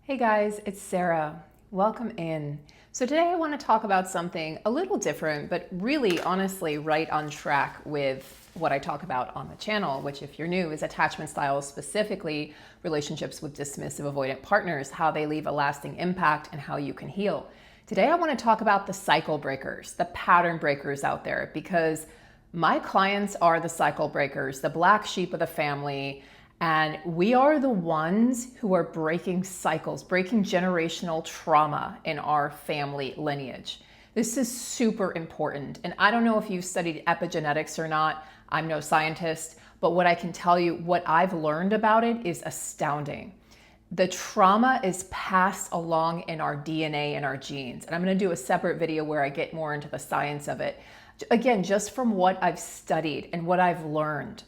Hey guys, it's Sarah. Welcome in. So today I want to talk about something a little different, but really honestly right on track with what I talk about on the channel, which if you're new is attachment styles, specifically relationships with dismissive avoidant partners, how they leave a lasting impact and how you can heal. Today I want to talk about the cycle breakers, the pattern breakers out there, because my clients are the cycle breakers, the black sheep of the family. And we are the ones who are breaking cycles, breaking generational trauma in our family lineage. This is super important. And I don't know if you've studied epigenetics or not. I'm no scientist, but what I can tell you, what I've learned about it is astounding. The trauma is passed along in our DNA and our genes. And I'm going to do a separate video where I get more into the science of it. Again, just from what I've studied and what I've learned.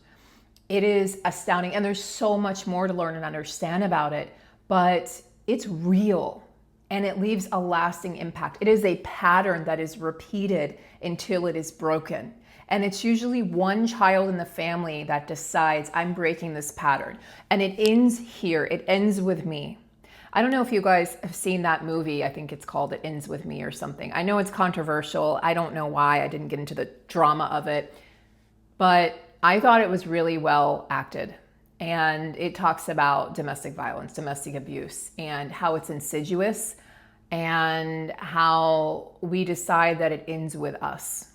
It is astounding, and there's so much more to learn and understand about it, but it's real and it leaves a lasting impact. It is a pattern that is repeated until it is broken. And it's usually one child in the family that decides, I'm breaking this pattern. And it ends here. It ends with me. I don't know if you guys have seen that movie. I think it's called It Ends With Me or something. I know it's controversial. I don't know why. I didn't get into the drama of it. But I thought it was really well acted, and it talks about domestic violence, domestic abuse, and how it's insidious and how we decide that it ends with us.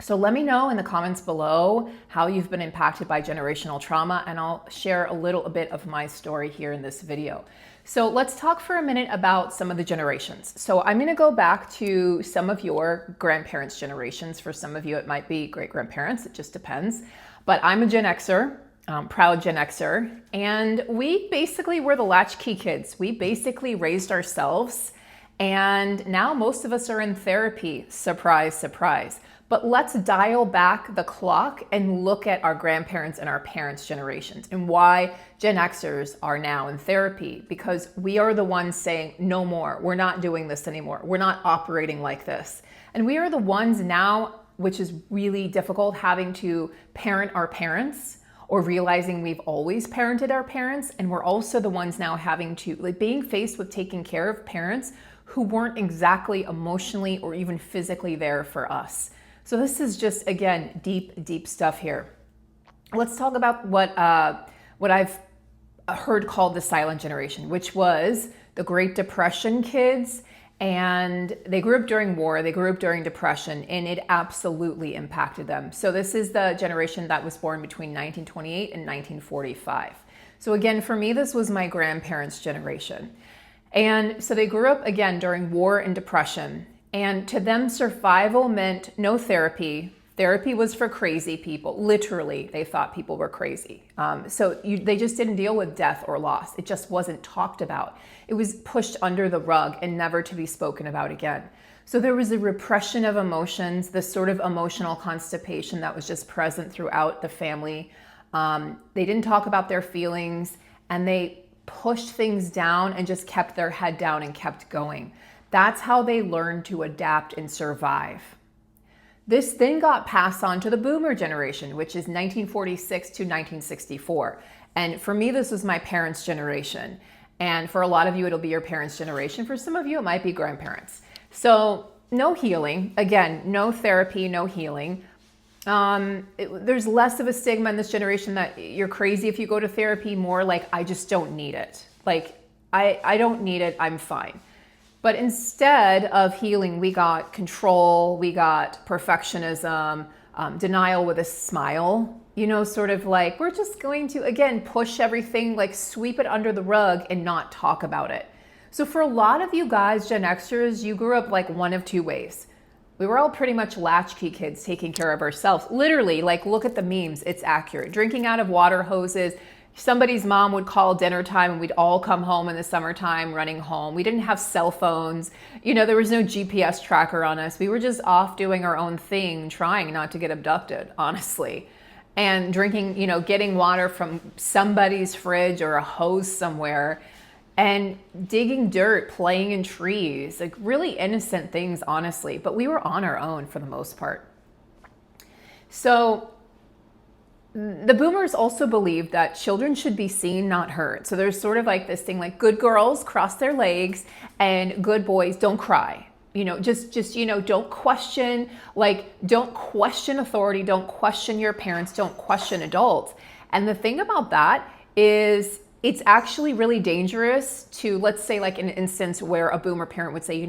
So let me know in the comments below how you've been impacted by generational trauma, and I'll share a little bit of my story here in this video. So let's talk for a minute about some of the generations. So I'm going to go back to some of your grandparents' generations. For some of you, it might be great-grandparents. It just depends. But I'm a Gen Xer, proud Gen Xer. And we basically were the latchkey kids. We basically raised ourselves. And now most of us are in therapy. Surprise, surprise. But let's dial back the clock and look at our grandparents and our parents' generations and why Gen Xers are now in therapy, because we are the ones saying, no more, we're not doing this anymore. We're not operating like this. And we are the ones now, which is really difficult, having to parent our parents or realizing we've always parented our parents. And we're also the ones now having to, being faced with taking care of parents who weren't exactly emotionally or even physically there for us. So this is just, again, deep, deep stuff here. Let's talk about what I've heard called the silent generation, which was the Great Depression kids. And they grew up during war, they grew up during depression, and it absolutely impacted them. So this is the generation that was born between 1928 and 1945. So again, for me, this was my grandparents' generation. And so they grew up, again, during war and depression. And to them, survival meant no therapy. Therapy was for crazy people. Literally, they thought people were crazy. They just didn't deal with death or loss. It just wasn't talked about. It was pushed under the rug and never to be spoken about again. So there was a repression of emotions, this sort of emotional constipation that was just present throughout the family. They didn't talk about their feelings, and they pushed things down and just kept their head down and kept going. That's how they learned to adapt and survive. This then got passed on to the boomer generation, which is 1946 to 1964. And for me, this was my parents' generation. And for a lot of you, it'll be your parents' generation. For some of you, it might be grandparents. So no healing. Again, no therapy, no healing. There's less of a stigma in this generation that you're crazy if you go to therapy, more like, I just don't need it. Like, I don't need it, I'm fine. But instead of healing, we got control, we got perfectionism, denial with a smile, sort of like, we're just going to, again, push everything, like sweep it under the rug and not talk about it. So for a lot of you guys, Gen Xers, you grew up like one of two ways. We were all pretty much latchkey kids taking care of ourselves. Literally, like, look at the memes, it's accurate. Drinking out of water hoses. Somebody's mom would call dinner time and we'd all come home in the summertime running home. We didn't have cell phones. There was no GPS tracker on us. We were just off doing our own thing, trying not to get abducted, honestly. And drinking, getting water from somebody's fridge or a hose somewhere, and digging dirt, playing in trees, like really innocent things, honestly. But we were on our own for the most part. So The boomers also believed that children should be seen, not heard. So there's sort of like this thing like good girls cross their legs and good boys don't cry. Don't question, don't question authority, don't question your parents, don't question adults. And the thing about that is it's actually really dangerous to, let's say like an instance where a boomer parent would say,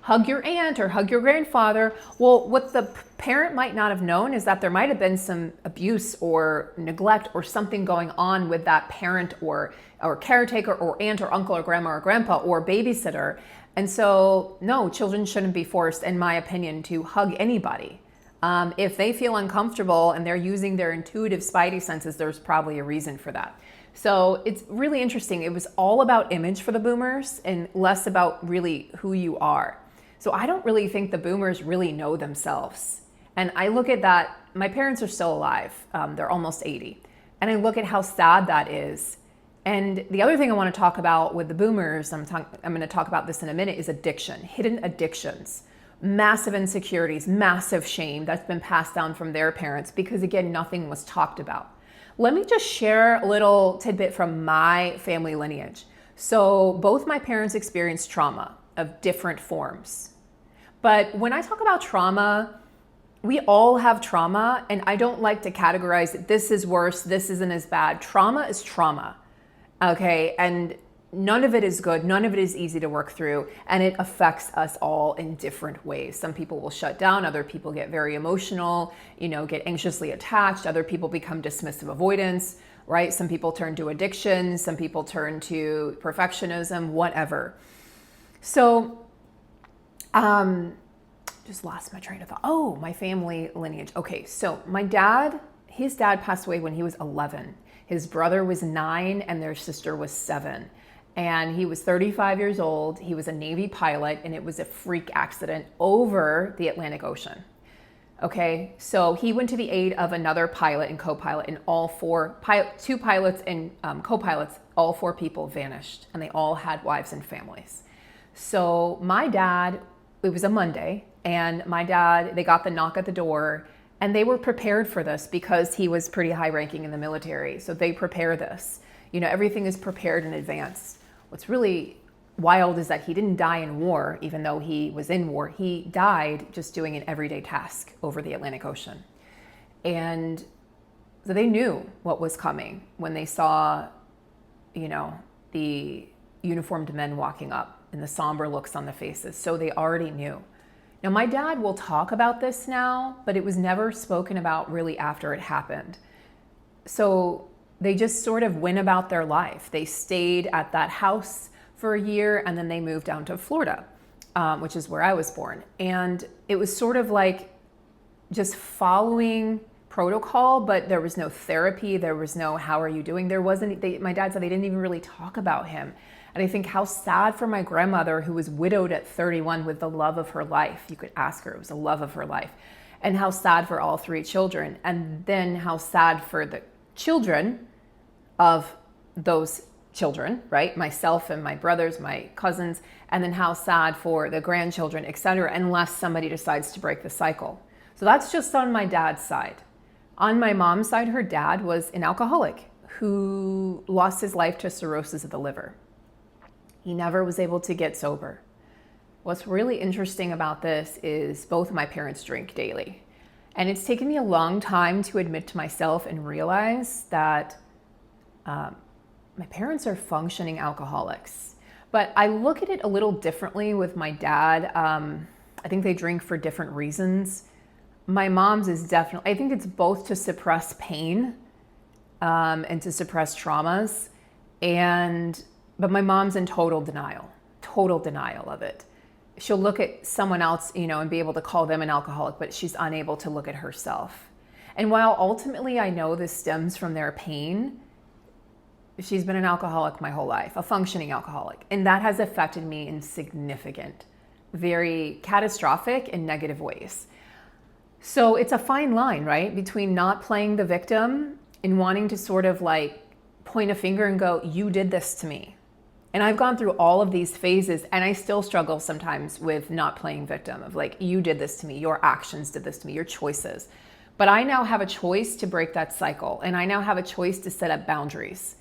hug your aunt or hug your grandfather. Well, what the parent might not have known is that there might have been some abuse or neglect or something going on with that parent or caretaker or aunt or uncle or grandma or grandpa or babysitter. And so, no, children shouldn't be forced, in my opinion, to hug anybody. If they feel uncomfortable and they're using their intuitive spidey senses, there's probably a reason for that. So it's really interesting. It was all about image for the boomers and less about really who you are. So I don't really think the boomers really know themselves. And I look at that, my parents are still alive. They're almost 80. And I look at how sad that is. And the other thing I want to talk about with the boomers, I'm going to talk about this in a minute, is addiction, hidden addictions, massive insecurities, massive shame that's been passed down from their parents because, again, nothing was talked about. Let me just share a little tidbit from my family lineage. So both my parents experienced trauma of different forms. But when I talk about trauma, we all have trauma, and I don't like to categorize it. This is worse, this isn't as bad. Trauma is trauma. Okay, and none of it is good. None of it is easy to work through, and it affects us all in different ways. Some people will shut down. Other people get very emotional, get anxiously attached. Other people become dismissive avoidance, right? Some people turn to addiction. Some people turn to perfectionism, whatever. So, just lost my train of thought. Oh, my family lineage. Okay, so his dad passed away when he was 11. His brother was 9 and their sister was 7. And he was 35 years old. He was a Navy pilot, and it was a freak accident over the Atlantic Ocean. Okay, so he went to the aid of another pilot and co-pilot, and two pilots and co-pilots, all 4 people vanished, and they all had wives and families. So my dad, it was a Monday, and my dad, they got the knock at the door, and they were prepared for this because he was pretty high ranking in the military. So they prepare this. Everything is prepared in advance. What's really wild is that he didn't die in war, even though he was in war. He died just doing an everyday task over the Atlantic Ocean. And so they knew what was coming when they saw, the uniformed men walking up and the somber looks on the faces. So they already knew. Now, my dad will talk about this now, but it was never spoken about really after it happened. So they just sort of went about their life. They stayed at that house for a year, and then they moved down to Florida, which is where I was born. And it was sort of like just following protocol, but there was no therapy. There was no, how are you doing? My dad said they didn't even really talk about him. And I think how sad for my grandmother, who was widowed at 31 with the love of her life. You could ask her, it was the love of her life. And how sad for all 3 children. And then how sad for the children of those children, right? Myself and my brothers, my cousins, and then how sad for the grandchildren, etc., unless somebody decides to break the cycle. So that's just on my dad's side. On my mom's side, her dad was an alcoholic who lost his life to cirrhosis of the liver. He never was able to get sober. What's really interesting about this is both of my parents drink daily. And it's taken me a long time to admit to myself and realize that my parents are functioning alcoholics. But I look at it a little differently with my dad. I think they drink for different reasons. My mom's is definitely, I think it's both to suppress pain and to suppress traumas. But my mom's in total denial of it. She'll look at someone else, and be able to call them an alcoholic, but she's unable to look at herself. And while ultimately I know this stems from their pain, she's been an alcoholic my whole life, a functioning alcoholic. And that has affected me in significant, very catastrophic and negative ways. So it's a fine line, right? Between not playing the victim and wanting to sort of like point a finger and go, you did this to me. And I've gone through all of these phases, and I still struggle sometimes with not playing victim of like, you did this to me, your actions did this to me, your choices. But I now have a choice to break that cycle, and I now have a choice to set up boundaries,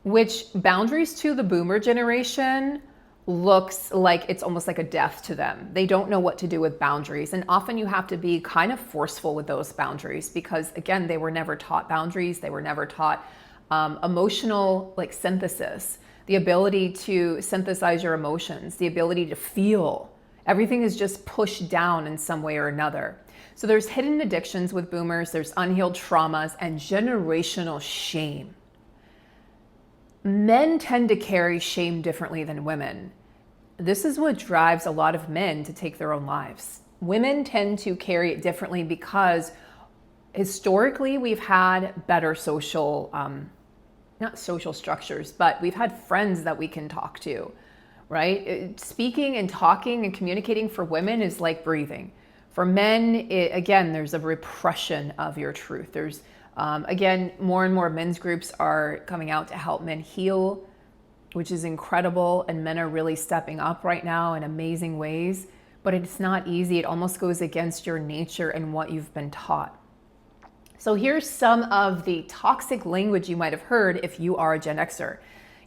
which boundaries to the boomer generation looks like it's almost like a death to them. They don't know what to do with boundaries. And often you have to be kind of forceful with those boundaries because, again, they were never taught boundaries. They were never taught emotional synthesis, the ability to synthesize your emotions, the ability to feel. Everything is just pushed down in some way or another. So there's hidden addictions with boomers, there's unhealed traumas, and generational shame. Men tend to carry shame differently than women. This is what drives a lot of men to take their own lives. Women tend to carry it differently because historically we've had better social, not social structures, but we've had friends that we can talk to, right? Speaking and talking and communicating for women is like breathing. For men, again, there's a repression of your truth. There's, again, more and more men's groups are coming out to help men heal, which is incredible. And men are really stepping up right now in amazing ways. But it's not easy. It almost goes against your nature and what you've been taught. So here's some of the toxic language you might have heard if you are a Gen Xer.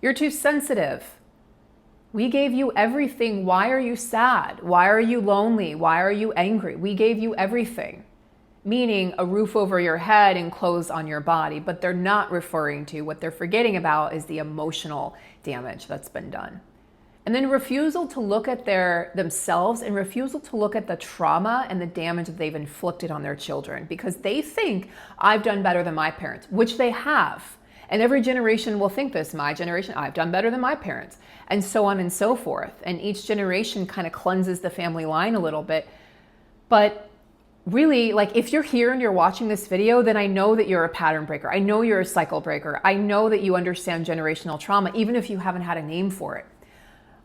You're too sensitive. We gave you everything. Why are you sad? Why are you lonely? Why are you angry? We gave you everything. Meaning a roof over your head and clothes on your body. But they're not referring to, what they're forgetting about is the emotional damage that's been done. And then refusal to look at themselves and refusal to look at the trauma and the damage that they've inflicted on their children. Because they think, I've done better than my parents, which they have. And every generation will think this, my generation, I've done better than my parents, and so on and so forth. And each generation kind of cleanses the family line a little bit. But really, if you're here and you're watching this video, then I know that you're a pattern breaker. I know you're a cycle breaker. I know that you understand generational trauma, even if you haven't had a name for it.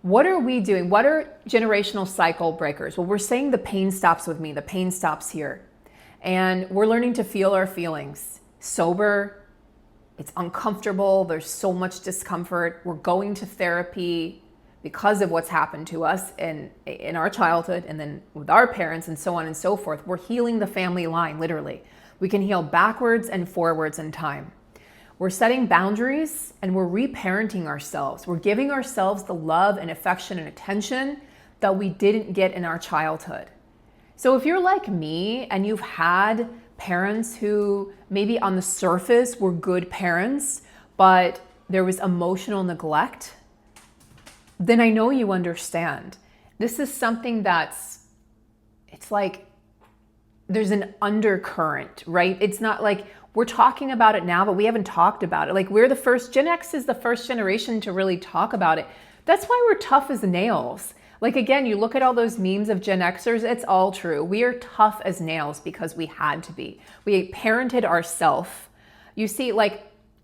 What are we doing? What are generational cycle breakers? Well, we're saying the pain stops with me. The pain stops here. And we're learning to feel our feelings. Sober. It's uncomfortable. There's so much discomfort. We're going to therapy because of what's happened to us in our childhood and then with our parents and so on and so forth. We're healing the family line, literally. We can heal backwards and forwards in time. We're setting boundaries and we're reparenting ourselves. We're giving ourselves the love and affection and attention that we didn't get in our childhood. So if you're like me and you've had parents who maybe on the surface were good parents, but there was emotional neglect, then I know you understand. This is something it's like there's an undercurrent, right? It's not like we're talking about it now, but we haven't talked about it. Gen X is the first generation to really talk about it. That's why we're tough as nails. Again, you look at all those memes of Gen Xers, it's all true. We are tough as nails because we had to be. We parented ourselves. You see,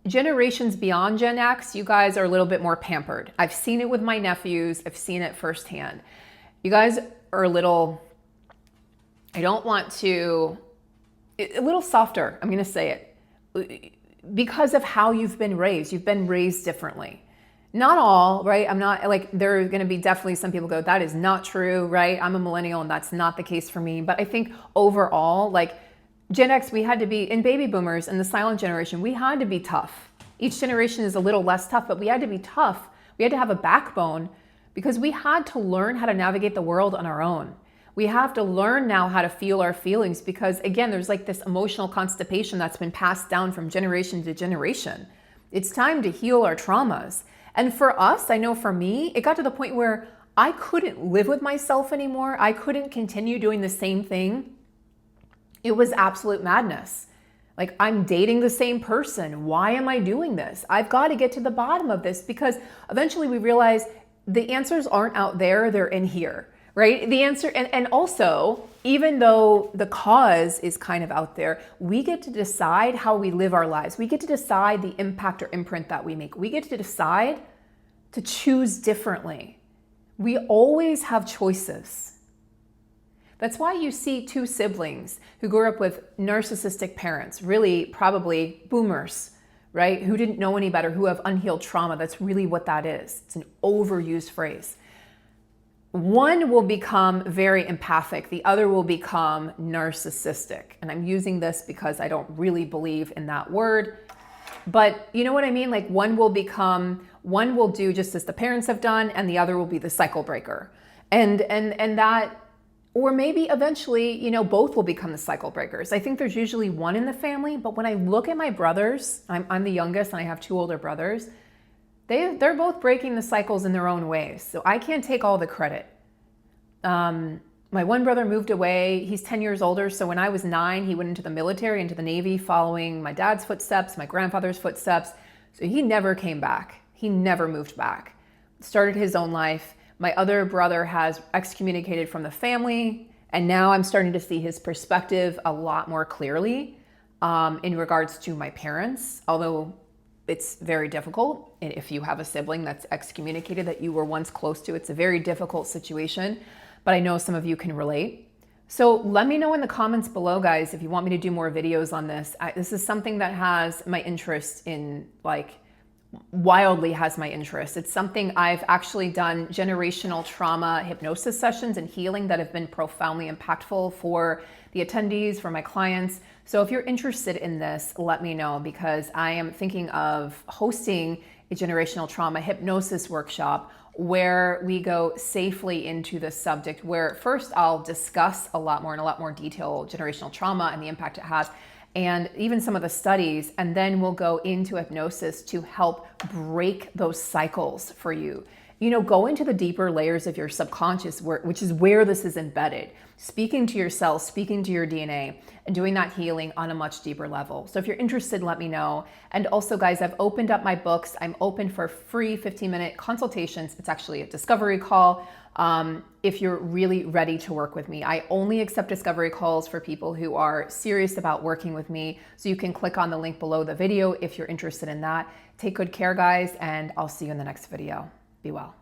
generations beyond Gen X, you guys are a little bit more pampered. I've seen it with my nephews. I've seen it firsthand. You guys are a little softer. I'm going to say it because of how you've been raised. You've been raised differently. Not all, right? I'm not there are going to be definitely some people go, that is not true, right? I'm a millennial and that's not the case for me. But I think overall, Gen X, we had to be, in baby boomers and the silent generation, we had to be tough. Each generation is a little less tough, but we had to be tough. We had to have a backbone because we had to learn how to navigate the world on our own. We have to learn now how to feel our feelings because, again, there's this emotional constipation that's been passed down from generation to generation. It's time to heal our traumas. And for us, I know for me, it got to the point where I couldn't live with myself anymore. I couldn't continue doing the same thing. It was absolute madness. I'm dating the same person. Why am I doing this? I've got to get to the bottom of this because eventually we realize the answers aren't out there, they're in here, right? The answer, and also, even though the cause is kind of out there, we get to decide how we live our lives. We get to decide the impact or imprint that we make. We get to decide to choose differently. We always have choices. That's why you see two siblings who grew up with narcissistic parents, really probably boomers, right? Who didn't know any better, who have unhealed trauma. That's really what that is. It's an overused phrase. one will become very empathic, the other will become narcissistic. And I'm using this because I don't really believe in that word. But you know what I mean? Like one will do just as the parents have done, and the other will be the cycle breaker. And that, or maybe eventually, you know, both will become the cycle breakers. I think there's usually one in the family, but when I look at my brothers, I'm the youngest and I have 2 older brothers. They're both breaking the cycles in their own ways. So I can't take all the credit. My one brother moved away. He's 10 years older. So when I was 9, he went into the military, into the Navy, following my dad's footsteps, my grandfather's footsteps. So he never came back. He never moved back. Started his own life. My other brother has excommunicated from the family. And now I'm starting to see his perspective a lot more clearly in regards to my parents. Although it's very difficult if you have a sibling that's excommunicated that you were once close to. It's a very difficult situation, but I know some of you can relate. So let me know in the comments below, guys, if you want me to do more videos on this. This is something that has my interest in, like, wildly has my interest. It's something I've actually done generational trauma hypnosis sessions and healing that have been profoundly impactful for the attendees, for my clients. So if you're interested in this, let me know, because I am thinking of hosting a generational trauma hypnosis workshop where we go safely into the subject, where first I'll discuss a lot more detail generational trauma and the impact it has, and even some of the studies, and then we'll go into hypnosis to help break those cycles for you. You know, go into the deeper layers of your subconscious, which is where this is embedded. Speaking to your cells, speaking to your DNA, and doing that healing on a much deeper level. So if you're interested, let me know. And also, guys, I've opened up my books. I'm open for free 15-minute consultations. It's actually a discovery call. If you're really ready to work with me, I only accept discovery calls for people who are serious about working with me. So you can click on the link below the video if you're interested in that. Take good care, guys, and I'll see you in the next video. Be well.